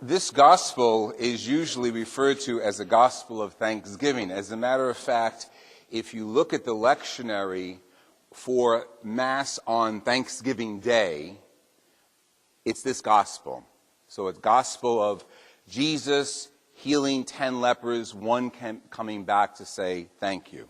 This gospel is usually referred to as the gospel of thanksgiving. As a matter of fact, if you look at the lectionary for Mass on Thanksgiving Day, it's this gospel. So it's gospel of Jesus healing 10 lepers, one coming back to say thank you.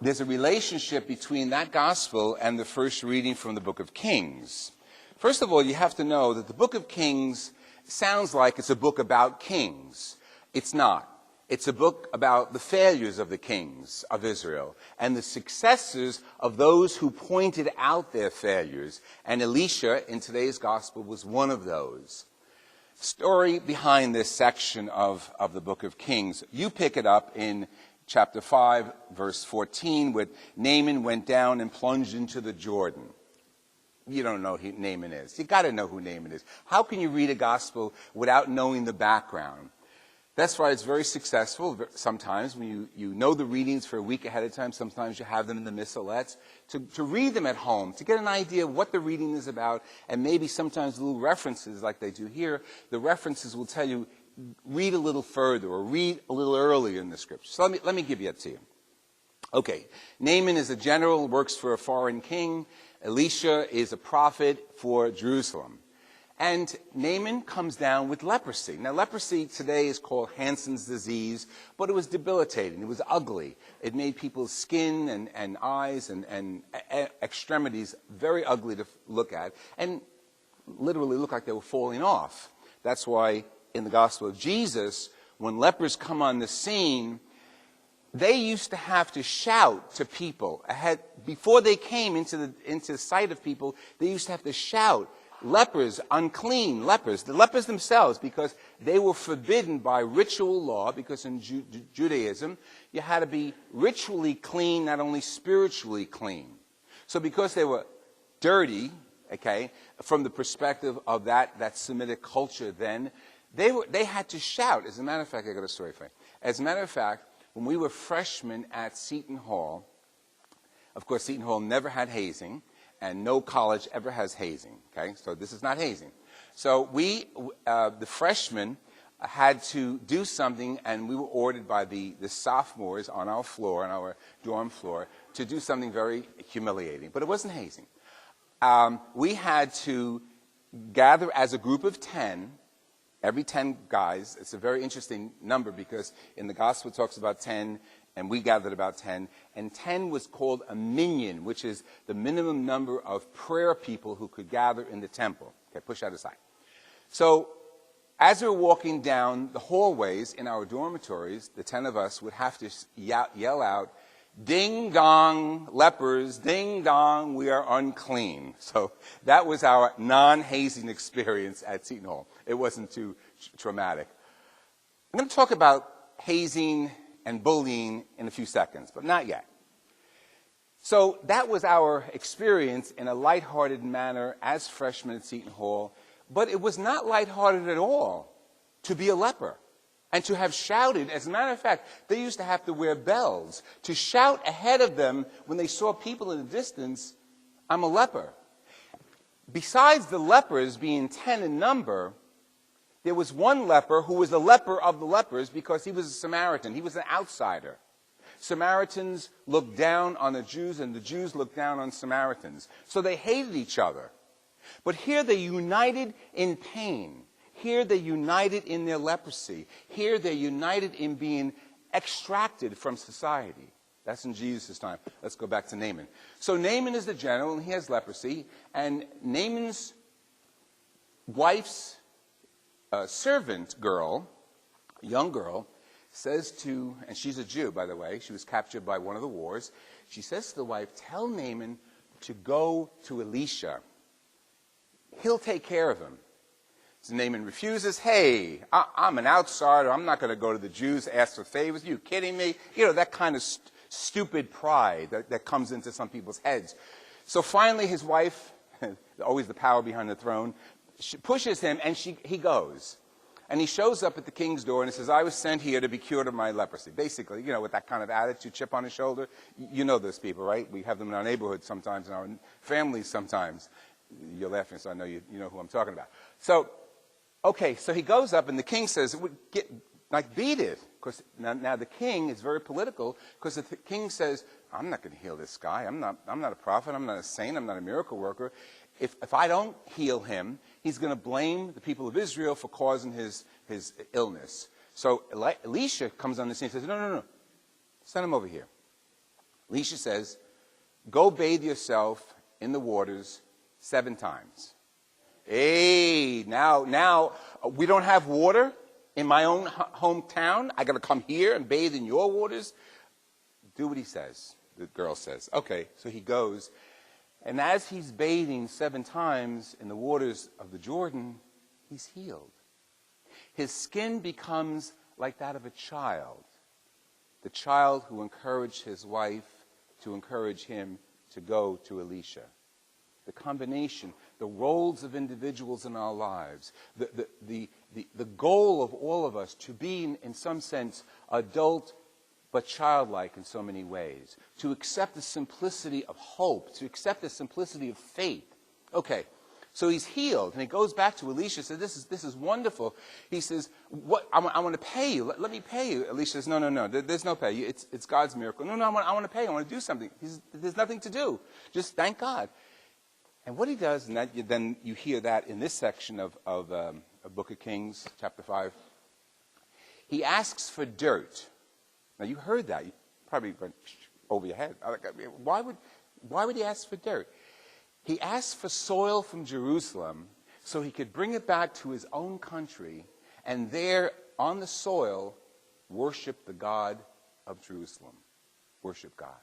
There's a relationship between that gospel and the first reading from the book of Kings. First of all, you have to know that the book of Kings sounds like it's a book about kings. It's not. It's a book about the failures of the kings of Israel and the successes of those who pointed out their failures. And Elisha, in today's gospel, was one of those. Story behind this section of the book of Kings. You pick it up in chapter 5, verse 14, where Naaman went down and plunged into the Jordan. You don't know who Naaman is. You got to know who Naaman is. How can you read a gospel without knowing the background? That's why it's very successful sometimes when you know the readings for a week ahead of time. Sometimes you have them in the missalettes to read them at home, to get an idea of what the reading is about, and maybe sometimes little references like they do here. The references will tell you, read a little further or read a little earlier in the scripture. So let me give it to you. Okay, Naaman is a general, works for a foreign king. Elisha is a prophet for Jerusalem. And Naaman comes down with leprosy. Now, leprosy today is called Hansen's disease, but it was debilitating. It was ugly. It made people's skin and eyes and extremities very ugly to look at and literally looked like they were falling off. That's why in the Gospel of Jesus, when lepers come on the scene, they used to have to shout to people ahead before they came into the sight of people. They used to have to shout, "Lepers, unclean lepers," the lepers themselves, because they were forbidden by ritual law. Because in Judaism, you had to be ritually clean, not only spiritually clean. So because they were dirty, okay, from the perspective of that Semitic culture, then they had to shout. As a matter of fact, I got a story for you. As a matter of fact, when we were freshmen at Seton Hall, of course, Seton Hall never had hazing, and no college ever has hazing, okay? So this is not hazing. So we, the freshmen, had to do something, and we were ordered by the sophomores on our floor, on our dorm floor, to do something very humiliating. But it wasn't hazing. We had to gather as a group of 10, every 10 guys. It's a very interesting number because in the gospel it talks about 10, and we gathered about 10. And 10 was called a minyan, which is the minimum number of prayer people who could gather in the temple. Okay, push that aside. So as we were walking down the hallways in our dormitories, the 10 of us would have to yell out, "Ding dong, lepers, ding dong, we are unclean." So that was our non-hazing experience at Seton Hall. It wasn't too traumatic. I'm going to talk about hazing and bullying in a few seconds, but not yet. So that was our experience in a lighthearted manner as freshmen at Seton Hall, but it was not lighthearted at all to be a leper. And to have shouted, as a matter of fact, they used to have to wear bells to shout ahead of them when they saw people in the distance, "I'm a leper." Besides the lepers being 10 in number, there was one leper who was the leper of the lepers because he was a Samaritan. He was an outsider. Samaritans looked down on the Jews, and the Jews looked down on Samaritans. So they hated each other. But here they united in pain. Here they're united in their leprosy. Here they're united in being extracted from society. That's in Jesus' time. Let's go back to Naaman. So Naaman is the general, and he has leprosy. And Naaman's wife's servant girl, a young girl, says to, and she's a Jew, by the way. She was captured by one of the wars. She says to the wife, "Tell Naaman to go to Elisha. He'll take care of him." So Naaman refuses. "Hey, I'm an outsider. I'm not going to go to the Jews, ask for favors. Are you kidding me?" You know, that kind of stupid pride that comes into some people's heads. So finally his wife, always the power behind the throne, she pushes him, and he goes. And he shows up at the king's door, and he says, "I was sent here to be cured of my leprosy." Basically, you know, with that kind of attitude, chip on his shoulder. You know those people, right? We have them in our neighborhood sometimes, in our families sometimes. You're laughing, so I know you know who I'm talking about. So Okay, so he goes up, and the king says, beat it. Because now the king is very political, because the king says, I'm not going to heal this guy. I'm not a prophet. I'm not a saint. I'm not a miracle worker. If I don't heal him, he's going to blame the people of Israel for causing his illness. So Elisha comes on the scene and says, no. Send him over here. Elisha says, go bathe yourself in the waters 7 times. Hey, now we don't have water in my own hometown. I got to come here and bathe in your waters. Do what he says. The girl says, okay. So he goes. And as he's bathing 7 times in the waters of the Jordan, he's healed. His skin becomes like that of a child. The child who encouraged his wife to encourage him to go to Elisha. The combination, the roles of individuals in our lives, the goal of all of us to be, in some sense, adult but childlike in so many ways, to accept the simplicity of hope, to accept the simplicity of faith. Okay, so he's healed, and he goes back to Elisha and says, this is wonderful. He says, I want to pay you. Let me pay you. Elisha says, no, there's no pay. It's God's miracle. No, I want to pay you. I want to do something. There's nothing to do. Just thank God. And what he does, and then you hear that in this section of Book of Kings, chapter 5, he asks for dirt. Now, you heard that. You probably went over your head. Why would he ask for dirt? He asked for soil from Jerusalem so he could bring it back to his own country and there, on the soil, worship the God of Jerusalem. Worship God.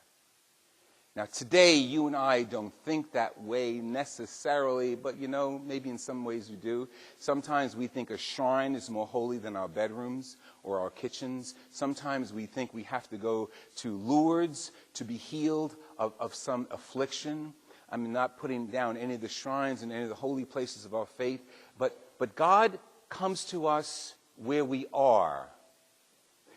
Now, today, you and I don't think that way necessarily, but, maybe in some ways we do. Sometimes we think a shrine is more holy than our bedrooms or our kitchens. Sometimes we think we have to go to Lourdes to be healed of some affliction. I'm not putting down any of the shrines and any of the holy places of our faith, but God comes to us where we are.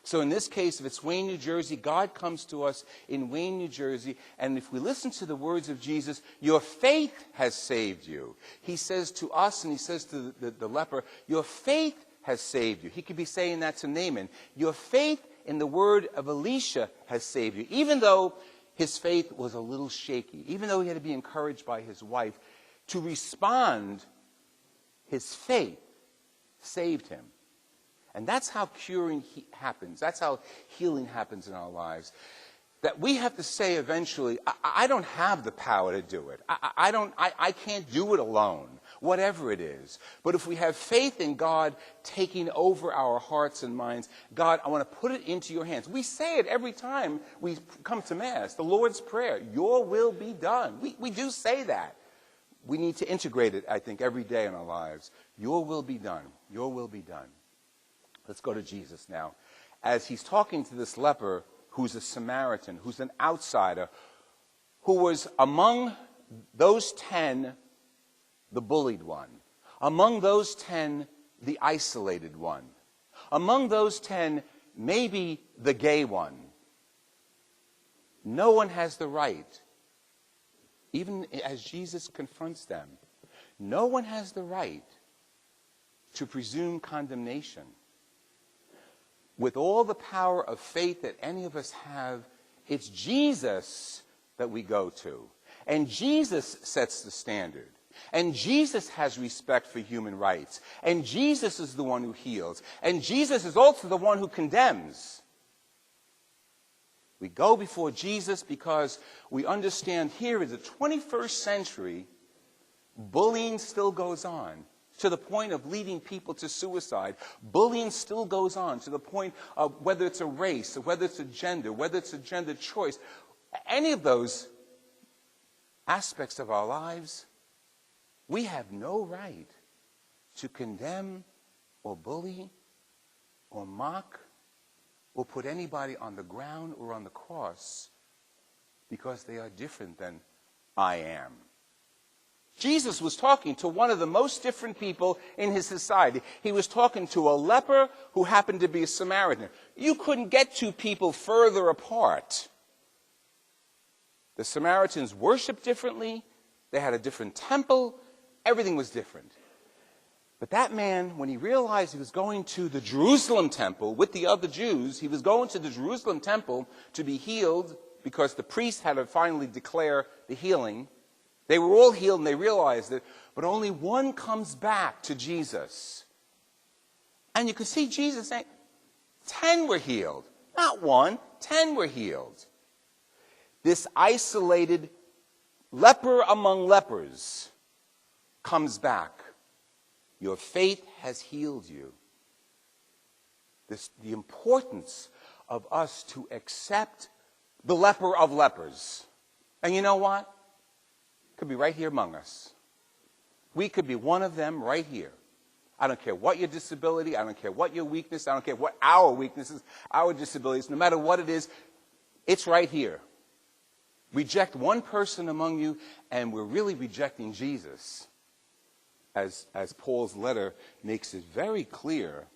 So in this case, if it's Wayne, New Jersey, God comes to us in Wayne, New Jersey, and if we listen to the words of Jesus, your faith has saved you. He says to us, and he says to the leper, your faith has saved you. He could be saying that to Naaman. Your faith in the word of Elisha has saved you. Even though his faith was a little shaky, even though he had to be encouraged by his wife, to respond, his faith saved him. And that's how curing happens. That's how healing happens in our lives. That we have to say eventually, I don't have the power to do it. I can't do it alone, whatever it is. But if we have faith in God taking over our hearts and minds, God, I want to put it into your hands. We say it every time we come to Mass, the Lord's Prayer, your will be done. We do say that. We need to integrate it, I think, every day in our lives. Your will be done. Your will be done. Let's go to Jesus now. As he's talking to this leper who's a Samaritan, who's an outsider, who was among those 10, the bullied one. Among those 10, the isolated one. Among those 10, maybe the gay one. No one has the right, even as Jesus confronts them, no one has the right to presume condemnation. With all the power of faith that any of us have, it's Jesus that we go to. And Jesus sets the standard. And Jesus has respect for human rights. And Jesus is the one who heals. And Jesus is also the one who condemns. We go before Jesus because we understand here in the 21st century, bullying still goes on, to the point of leading people to suicide. Bullying still goes on to the point of whether it's a race, or whether it's a gender, whether it's a gender choice. Any of those aspects of our lives, we have no right to condemn or bully or mock or put anybody on the ground or on the cross because they are different than I am. Jesus was talking to one of the most different people in his society. He was talking to a leper who happened to be a Samaritan. You couldn't get two people further apart. The Samaritans worshiped differently. They had a different temple. Everything was different. But that man, when he realized he was going to the Jerusalem temple with the other Jews, he was going to the Jerusalem temple to be healed because the priest had to finally declare the healing. They were all healed and they realized it, but only one comes back to Jesus. And you could see Jesus saying, 10 were healed. Not 1, 10 were healed. This isolated leper among lepers comes back. Your faith has healed you. The importance of us to accept the leper of lepers. And you know what? It could be right here among us. We could be one of them right here. I don't care what your disability, I don't care what your weakness, I don't care what our weaknesses, our disabilities, no matter what it is, it's right here. Reject one person among you, and we're really rejecting Jesus. As Paul's letter makes it very clear,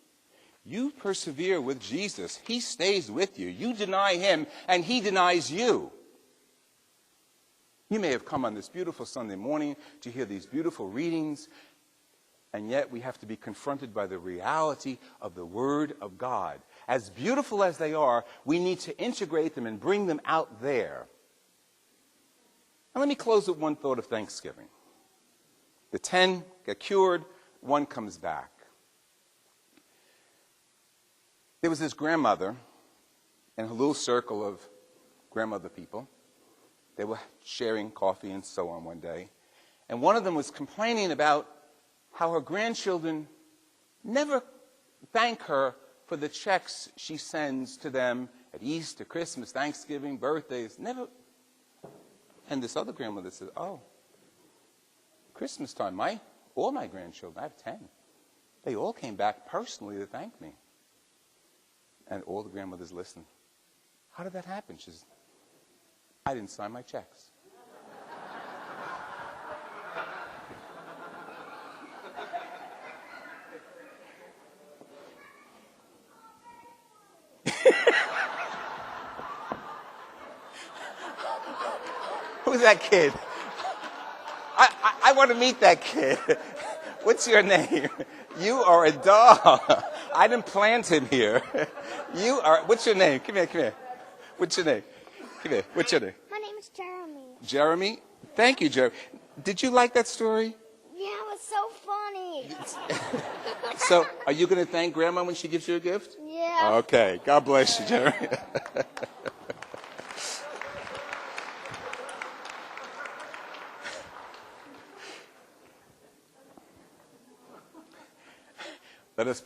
you persevere with Jesus. He stays with you. You deny him, and he denies you. You may have come on this beautiful Sunday morning to hear these beautiful readings, and yet we have to be confronted by the reality of the Word of God. As beautiful as they are, we need to integrate them and bring them out there. And let me close with one thought of thanksgiving. The 10 get cured, 1 comes back. There was this grandmother and her little circle of grandmother people. They were sharing coffee and so on one day. And one of them was complaining about how her grandchildren never thank her for the checks she sends to them at Easter, Christmas, Thanksgiving, birthdays. Never. And this other grandmother said, oh, Christmas time, all my grandchildren, I have 10. They all came back personally to thank me. And all the grandmothers listened. How did that happen? She says, I didn't sign my checks. Who's that kid? I want to meet that kid. What's your name? You are a dog. I didn't plant him here. You are, what's your name? Come here. What's your name? Come here. What's your name? My name is Jeremy. Jeremy? Thank you, Jeremy. Did you like that story? Yeah, it was so funny. So, are you going to thank Grandma when she gives you a gift? Yeah. Okay. God bless you, Jeremy. Let us